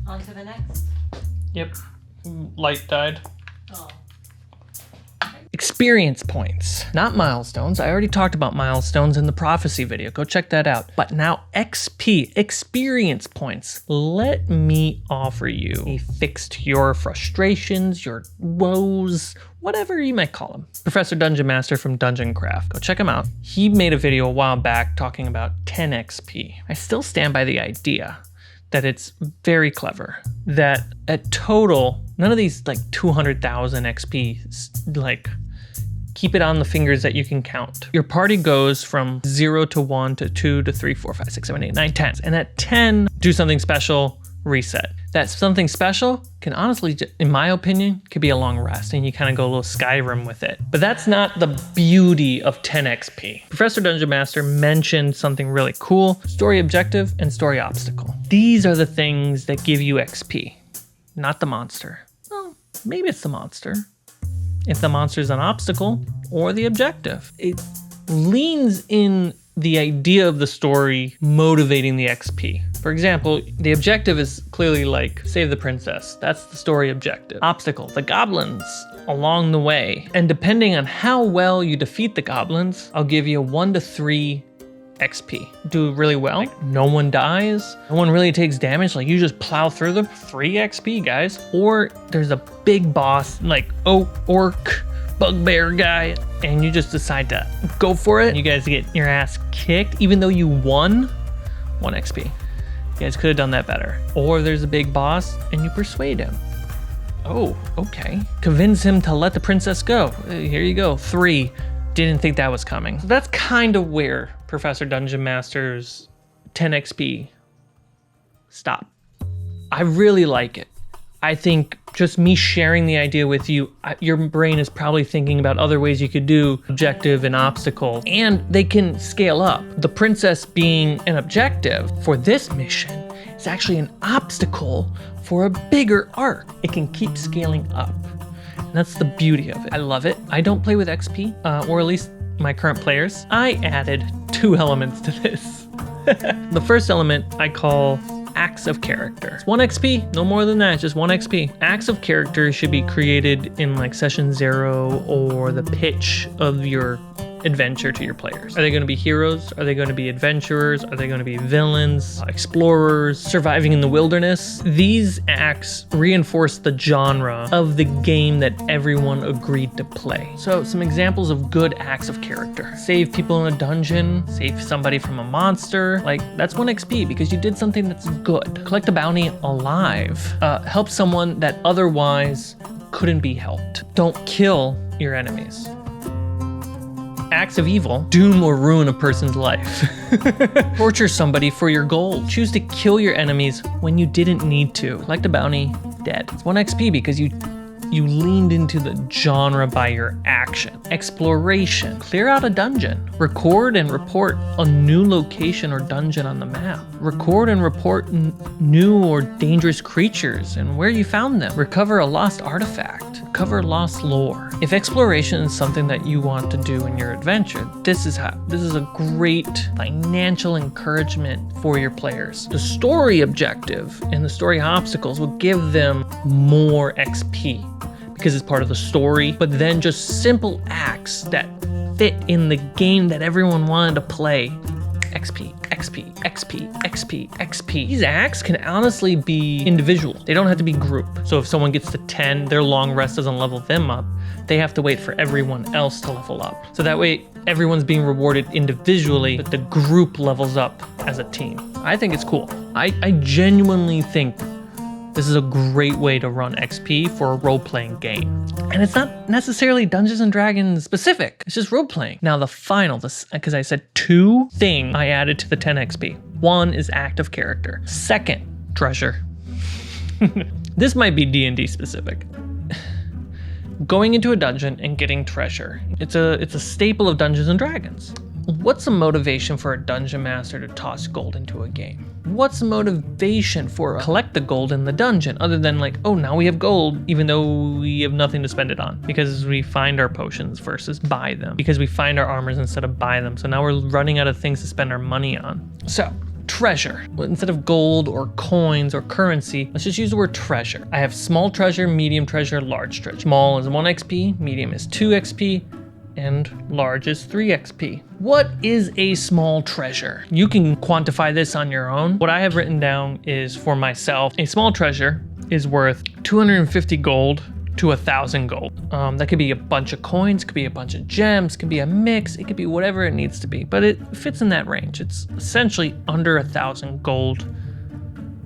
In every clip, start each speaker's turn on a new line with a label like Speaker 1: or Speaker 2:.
Speaker 1: On to the next.
Speaker 2: Yep. Light died.
Speaker 1: Oh.
Speaker 2: Experience points, not milestones. I already talked about milestones in the prophecy video. Go check that out. But now XP, experience points. Let me offer you a fix to your frustrations, your woes, whatever you might call them. Professor Dungeon Master from Dungeon Craft. Go check him out. He made a video a while back talking about 10 XP. I still stand by the idea that it's very clever, that at total, none of these like 200,000 XP, like keep it on the fingers that you can count. Your party goes from 0 to 1 to 2 to 3, 4, 5, 6, 7, 8, 9, 10. And at 10, do something special, reset. That something special can honestly, in my opinion, could be a long rest and you kind of go a little Skyrim with it. But that's not the beauty of 10 XP. Professor Dungeon Master mentioned something really cool: story objective and story obstacle. These are the things that give you XP, not the monster. Well, maybe it's the monster. If the monster is an obstacle or the objective. It leans in the idea of the story motivating the XP. For example, the objective is clearly like save the princess. That's the story objective. Obstacle, the goblins along the way. And depending on how well you defeat the goblins, I'll give you 1 to 3 XP. Do really well. Like, no one dies. No one really takes damage. Like, you just plow through them. 3 XP, guys. Or there's a big boss like orc, bugbear guy, and you just decide to go for it. You guys get your ass kicked, even though you won. 1 XP. You guys could have done that better. Or there's a big boss and you persuade him. Oh, okay. Convince him to let the princess go. Here you go. 3. Didn't think that was coming. So that's kind of where Professor Dungeon Master's 10 XP stop. I really like it. I think just me sharing the idea with you, your brain is probably thinking about other ways you could do objective and obstacle, and they can scale up. The princess being an objective for this mission is actually an obstacle for a bigger arc. It can keep scaling up. And that's the beauty of it. I love it. I don't play with XP, or at least my current players. I added 2 elements to this. The first element I call acts of character. It's 1 XP, no more than that, just 1 XP. Acts of character should be created in like session 0 or the pitch of your adventure to your players. Are they going to be heroes? Are they going to be adventurers? Are they going to be villains, explorers, surviving in the wilderness? These acts reinforce the genre of the game that everyone agreed to play. So some examples of good acts of character: save people in a dungeon, save somebody from a monster. Like, that's 1 XP because you did something that's good. Collect a bounty alive. Help someone that otherwise couldn't be helped. Don't kill your enemies. Acts of evil: doom or ruin a person's life. Torture somebody for your gold. Choose to kill your enemies when you didn't need to. Collect a bounty, dead. It's 1 XP because you leaned into the genre by your action. Exploration: clear out a dungeon. Record and report a new location or dungeon on the map. Record and report new or dangerous creatures and where you found them. Recover a lost artifact. Recover lost lore. If exploration is something that you want to do in your adventure, this is a great financial encouragement for your players. The story objective and the story obstacles will give them more XP because it's part of the story, but then just simple acts that fit in the game that everyone wanted to play. XP, XP, XP, XP, XP. These acts can honestly be individual. They don't have to be group. So if someone gets to 10, their long rest doesn't level them up. They have to wait for everyone else to level up. So that way everyone's being rewarded individually, but the group levels up as a team. I think it's cool. I genuinely think this is a great way to run XP for a role-playing game. And it's not necessarily Dungeons and Dragons specific, it's just role-playing. Now the final, because I said 2 things I added to the 10 XP. 1 is act of character. 2nd, treasure. This might be D&D specific. Going into a dungeon and getting treasure. It's a staple of Dungeons and Dragons. What's the motivation for a dungeon master to toss gold into a game? What's the motivation for collect the gold in the dungeon other than like, oh, now we have gold even though we have nothing to spend it on? Because we find our potions versus buy them. Because we find our armors instead of buy them. So now we're running out of things to spend our money on. So treasure. Instead of gold or coins or currency, let's just use the word treasure. I have small treasure, medium treasure, large treasure. Small is 1 XP, medium is 2 XP, and large is 3 XP. What is a small treasure? You can quantify this on your own. What I have written down is for myself, a small treasure is worth 250 gold to 1,000 gold. That could be a bunch of coins, could be a bunch of gems, could be a mix, it could be whatever it needs to be, but it fits in that range. It's essentially under 1,000 gold,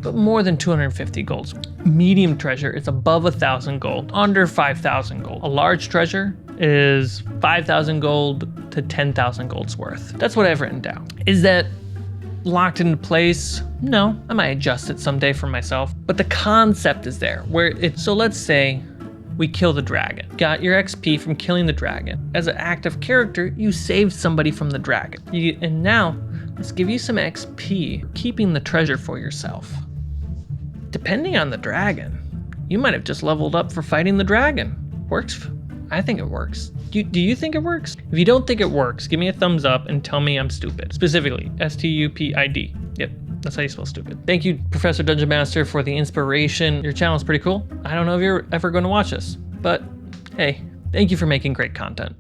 Speaker 2: but more than 250 golds. Medium treasure is above 1,000 gold, under 5,000 gold. A large treasure is 5,000 gold to 10,000 gold's worth. That's what I've written down. Is that locked into place? No, I might adjust it someday for myself, but the concept is there where so let's say we kill the dragon. Got your XP from killing the dragon. As an active character, you saved somebody from the dragon. And now, let's give you some XP, keeping the treasure for yourself. Depending on the dragon, you might have just leveled up for fighting the dragon. Works? I think it works. Do you think it works? If you don't think it works, give me a thumbs up and tell me I'm stupid. Specifically, STUPID. Yep. That's how you spell stupid. Thank you, Professor Dungeon Master, for the inspiration. Your channel is pretty cool. I don't know if you're ever going to watch this, but hey, thank you for making great content.